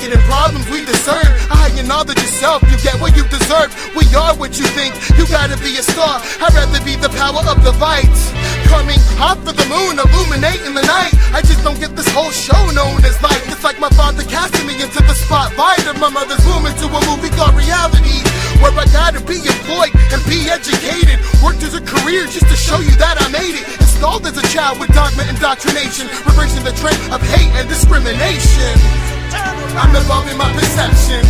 making it problems we discern. I acknowledge yourself, you get what you deserve. We are what you think, you gotta be a star. I'd rather be the power of the lights, coming hot for the moon, illuminating the night. I just don't get this whole show known as life. It's like my father casting me into the spotlight of my mother's womb, into a movie called reality, where I gotta be employed and be educated. Worked as a career just to show you that I made it. Installed as a child with dogma indoctrination, reversing the trend of hate and discrimination. I'm evolving my perception,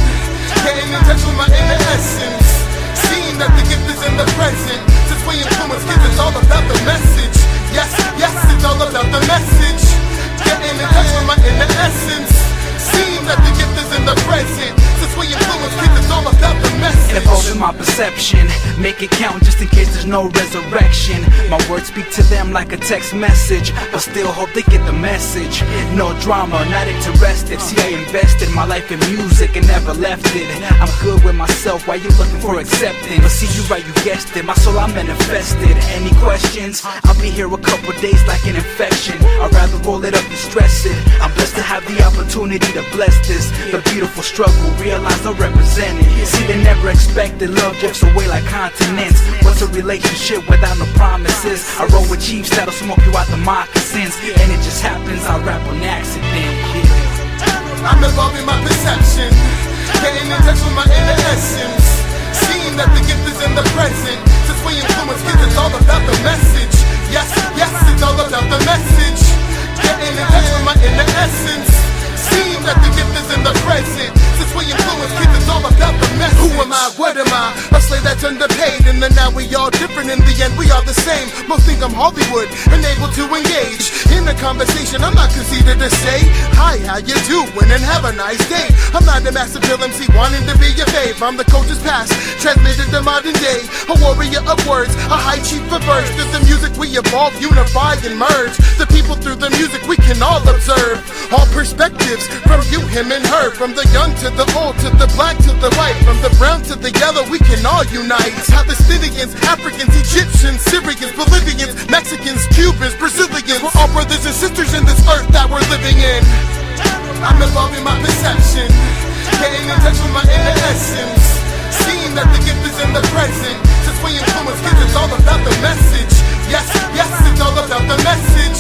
getting in touch with my inner essence, seeing that the gift is in the present. Since we influence kids, it's all about the message. Yes, yes, it's all about the message. Getting in touch with my inner essence, seeing that the gift is in the present. Since we influence kids, it's all about the message. Evolving my perception, make it count just in case there's no resurrection. My words speak to them like a text message, but still hope they get the message. No drama, not interested. See, I invested my life in music and never left it. I'm good with myself, why you looking for acceptance? But see, you right, you guessed it, my soul I manifested. Any questions? I'll be here a couple days like an infection. I'd rather roll it up than stress it. I'm blessed to have the opportunity to bless this. The beautiful struggle, realize I represent it. See, they never expected love drifts away like continents. What's a relationship without no promises? I roll with chiefs that'll smoke you out the moccasins, and it just happens I rap on accident. Yeah. I'm evolving my perception, getting in touch with my inner essence, seeing that the gift is in the present. Since we influence kids, it's all about the message. Yes, yes, it's all about the message. Getting in touch with my inner essence, seeing that the gift is in the present. Since we influence kids, it's all about the message. Who am I? What am I? A slave that's underpaid, and then now we all different. In the end, we are the same. Most think I'm Hollywood, unable to engage in a conversation. I'm not conceited to say hi, how you doing, and have a nice day. I'm not a massive MC wanting to be your fave. I'm the culture's past, transmitted to modern day. A warrior of words, a high chief of verse. Through the music we evolve, unify, and merge. The people through the music we can all observe. All perspectives, from you, him, and her. From the young to the old, to the black to the white. From the brown to the yellow, we can all unite. Palestinians, Africans, Egyptians, Syrians, Bolivians, Mexicans, Cubans, Brazilians. We're all brothers and sisters in this earth that we're living in. I'm evolving my perception, getting in touch with my inner essence, seeing that the gift is in the present. Since we influence kids, it's all about the message. Yes, yes, it's all about the message.